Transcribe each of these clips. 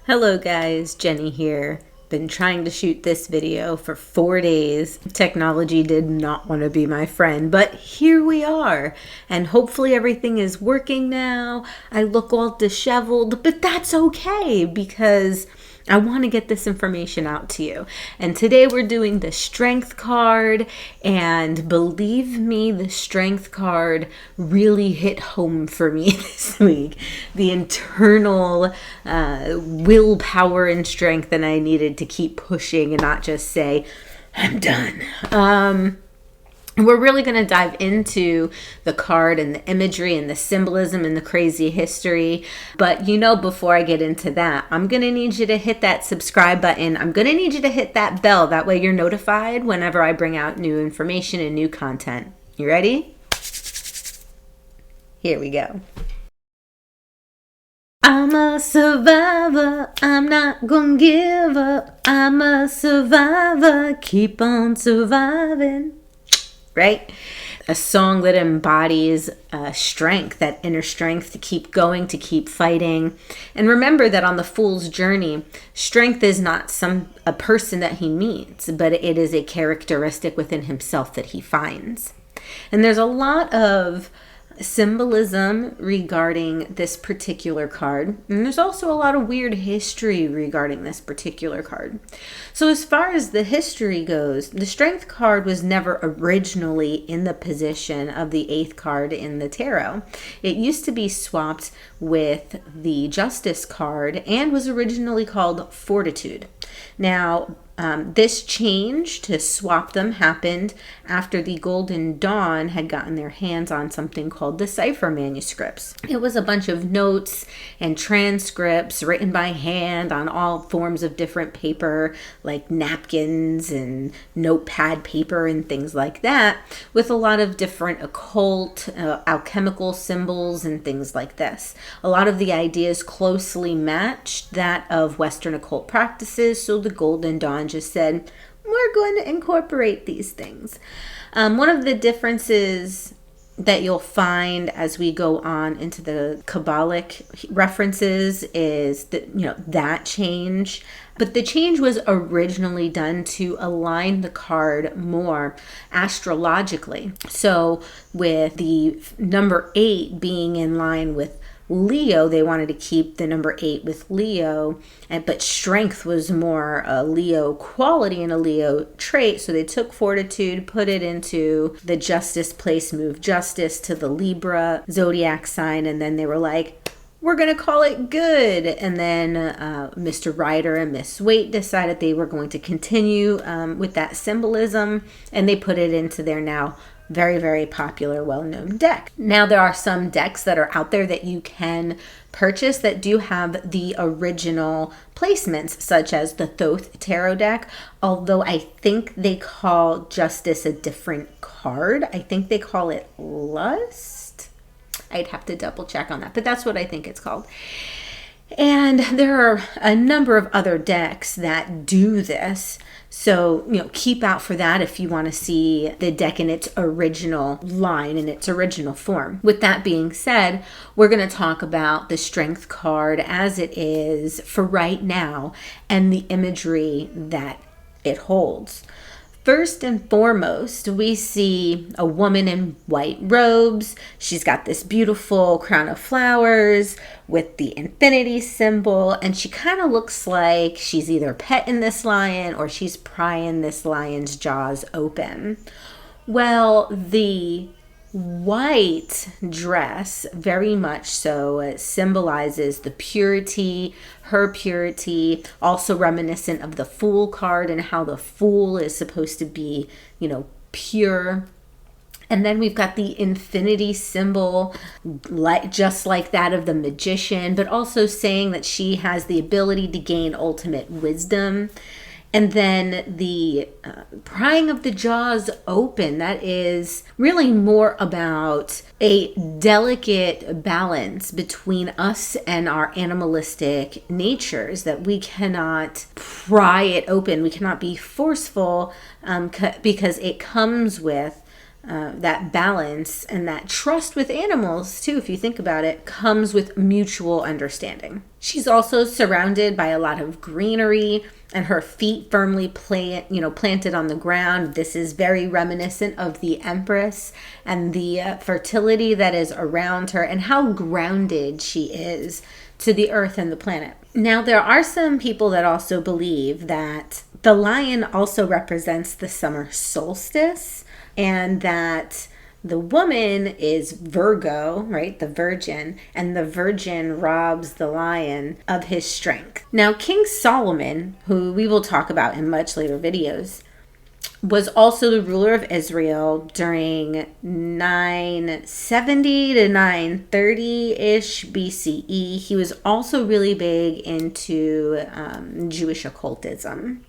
Hello guys, Jenny here. Been trying to shoot this video for 4 days. Technology did not want to be my friend, but here we are. And hopefully everything is working now. I look all disheveled, but that's okay because I want to get this information out to you. And today we're doing the strength card, and believe me, the strength card really hit home for me this week. The internal willpower and strength that I needed to keep pushing and not just say, I'm done. We're really going to dive into the card and the imagery and the symbolism and the crazy history. But before I get into that, I'm going to need you to hit that subscribe button. I'm going to need you to hit that bell. That way you're notified whenever I bring out new information and new content. You ready? Here we go. I'm a survivor, I'm not gonna give up. I'm a survivor, keep on surviving. Right? A song that embodies strength, that inner strength to keep going, to keep fighting. And remember that on the Fool's journey, strength is not a person that he meets, but it is a characteristic within himself that he finds. And there's a lot of symbolism regarding this particular card, and there's also a lot of weird history regarding this particular card. So as far as the history goes, the strength card was never originally in the position of the 8th card in the tarot. It used to be swapped with the justice card and was originally called fortitude. Now this change to swap them happened after the Golden Dawn had gotten their hands on something called the cipher manuscripts. It was a bunch of notes and transcripts written by hand on all forms of different paper, like napkins and notepad paper and things like that, with a lot of different occult, alchemical symbols and things like this. A lot of the ideas closely matched that of Western occult practices, so the Golden Dawn just said, we're going to incorporate these things. One of the differences that you'll find as we go on into the Kabbalic references is that, that change. But the change was originally done to align the card more astrologically. So with the number 8 being in line with Leo, they wanted to keep the number 8 with Leo, but strength was more a Leo quality and a Leo trait. So they took fortitude, put it into the justice place, moved justice to the Libra zodiac sign, and then they were like, we're going to call it good. And then Mr. Ryder and Miss Waite decided they were going to continue with that symbolism, and they put it into their now very, very popular, well-known deck. Now, there are some decks that are out there that you can purchase that do have the original placements, such as the Thoth Tarot deck, although I think they call Justice a different card. I think they call it Lust. I'd have to double check on that, but that's what I think it's called. And there are a number of other decks that do this. So, keep out for that if you want to see the deck in its original line, in its original form. With that being said, we're going to talk about the strength card as it is for right now and the imagery that it holds. First and foremost, we see a woman in white robes. She's got this beautiful crown of flowers with the infinity symbol, and she kind of looks like she's either petting this lion or she's prying this lion's jaws open. Well, the white dress very much so symbolizes the purity, her purity, also reminiscent of the Fool card and how the Fool is supposed to be, pure. And then we've got the infinity symbol, just like that of the magician, but also saying that she has the ability to gain ultimate wisdom. And then the prying of the jaws open, that is really more about a delicate balance between us and our animalistic natures, that we cannot pry it open. We cannot be forceful because it comes with that balance and that trust with animals too, if you think about it, comes with mutual understanding. She's also surrounded by a lot of greenery and her feet firmly planted on the ground. This is very reminiscent of the Empress and the fertility that is around her and how grounded she is to the earth and the planet. Now, there are some people that also believe that the lion also represents the summer solstice, and that the woman is Virgo, right? The virgin, and the virgin robs the lion of his strength. Now, King Solomon, who we will talk about in much later videos, was also the ruler of Israel during 970 to 930-ish BCE. He was also really big into Jewish occultism.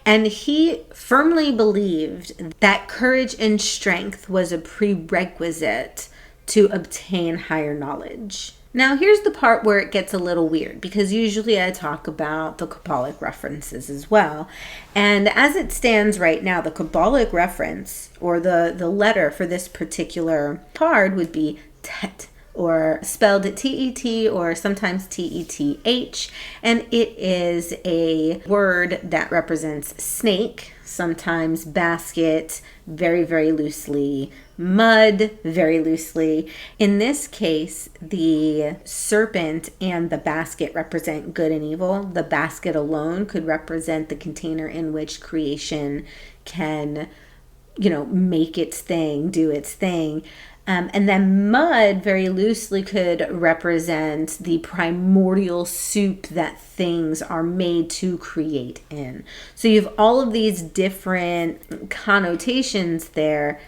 And he firmly believed that courage and strength was a prerequisite to obtain higher knowledge. Now, here's the part where it gets a little weird, because usually I talk about the Kabbalic references as well. And as it stands right now, the Kabbalic reference, or the letter for this particular card, would be Tet, or spelled T-E-T or sometimes T-E-T-H. And it is a word that represents snake, sometimes basket, very, very loosely, mud, very loosely. In this case, the serpent and the basket represent good and evil. The basket alone could represent the container in which creation can, make its thing, do its thing. And then mud, very loosely, could represent the primordial soup that things are made to create in. So you have all of these different connotations there,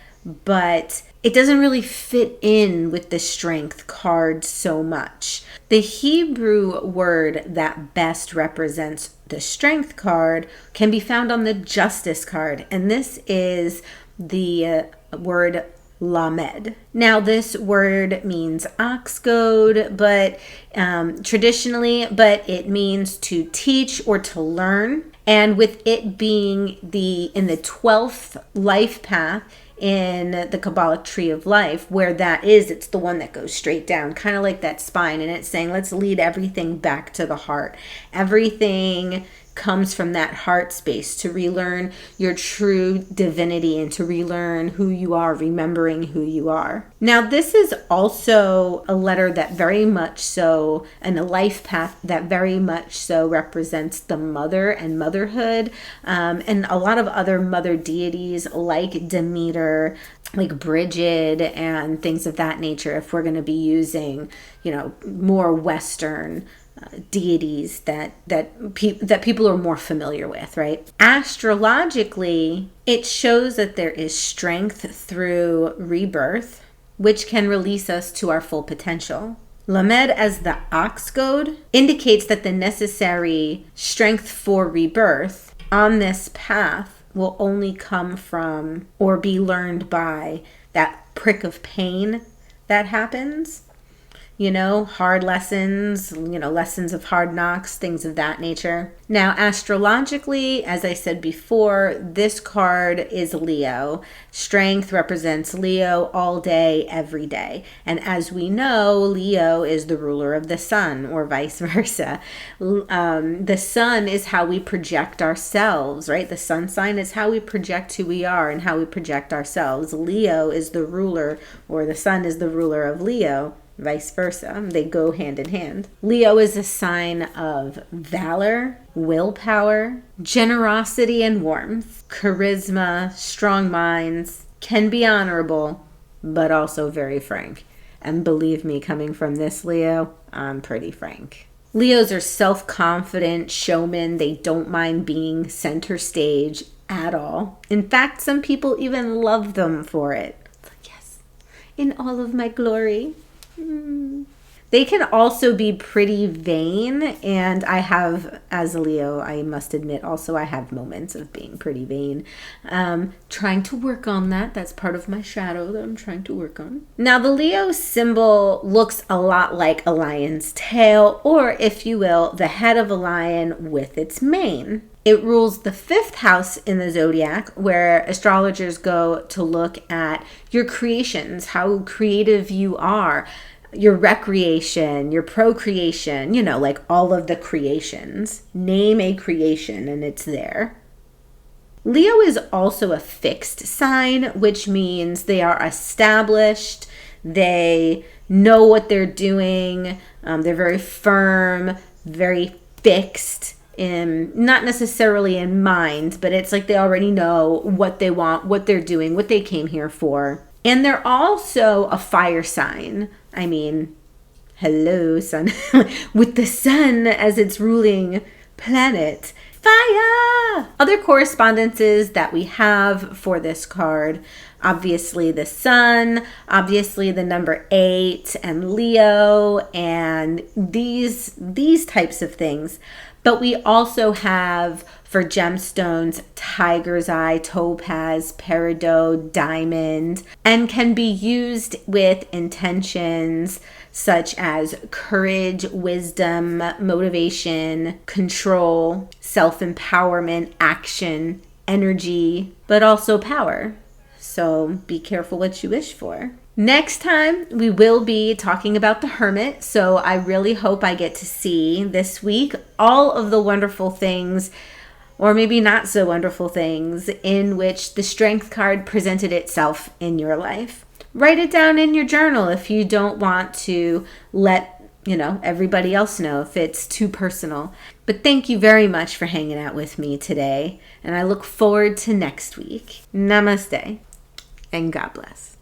but it doesn't really fit in with the strength card so much. The Hebrew word that best represents the strength card can be found on the justice card, and this is the word Lamed. Now, this word means ox goad, but traditionally, but it means to teach or to learn. And with it being in the 12th life path in the Kabbalic tree of life, where that is, it's the one that goes straight down, kind of like that spine. And it's saying, let's lead everything back to the heart. Everything comes from that heart space, to relearn your true divinity and to relearn who you are, remembering who you are. Now, this is also a letter that very much so, and a life path that very much so represents the mother and motherhood, and a lot of other mother deities like Demeter, like Bridget, and things of that nature, if we're going to be using, more Western deities that people are more familiar with, right? Astrologically, it shows that there is strength through rebirth, which can release us to our full potential. Lamed as the ox goad indicates that the necessary strength for rebirth on this path will only come from or be learned by that prick of pain that happens. Hard lessons, lessons of hard knocks, things of that nature. Now, astrologically, as I said before, this card is Leo. Strength represents Leo all day, every day. And as we know, Leo is the ruler of the sun, or vice versa. The sun is how we project ourselves, right? The sun sign is how we project who we are and how we project ourselves. Leo is the ruler, or the sun is the ruler of Leo. Vice versa. They go hand in hand. Leo is a sign of valor, willpower, generosity and warmth, charisma, strong minds, can be honorable, but also very frank. And believe me, coming from this Leo, I'm pretty frank. Leos are self-confident showmen. They don't mind being center stage at all. In fact, some people even love them for it. It's like, yes, in all of my glory. They can also be pretty vain, and I have, as a Leo, I must admit, also I have moments of being pretty vain. Trying to work on that. That's part of my shadow that I'm trying to work on. Now, the Leo symbol looks a lot like a lion's tail, or if you will, the head of a lion with its mane. It rules the 5th house in the zodiac, where astrologers go to look at your creations, how creative you are, your recreation, your procreation, like all of the creations. Name a creation and it's there. Leo is also a fixed sign, which means they are established. They know what they're doing. They're very firm, very fixed. Not necessarily in mind, but it's like they already know what they want, what they're doing, what they came here for. And they're also a fire sign. I mean, hello, sun. With the sun as its ruling planet. Fire! Other correspondences that we have for this card, obviously the sun, obviously the number 8 and Leo and these types of things. But we also have, for gemstones, tiger's eye, topaz, peridot, diamond, and can be used with intentions such as courage, wisdom, motivation, control, self-empowerment, action, energy, but also power. So be careful what you wish for. Next time, we will be talking about the Hermit, so I really hope I get to see this week all of the wonderful things, or maybe not so wonderful things, in which the Strength card presented itself in your life. Write it down in your journal if you don't want to let everybody else know if it's too personal. But thank you very much for hanging out with me today, and I look forward to next week. Namaste, and God bless.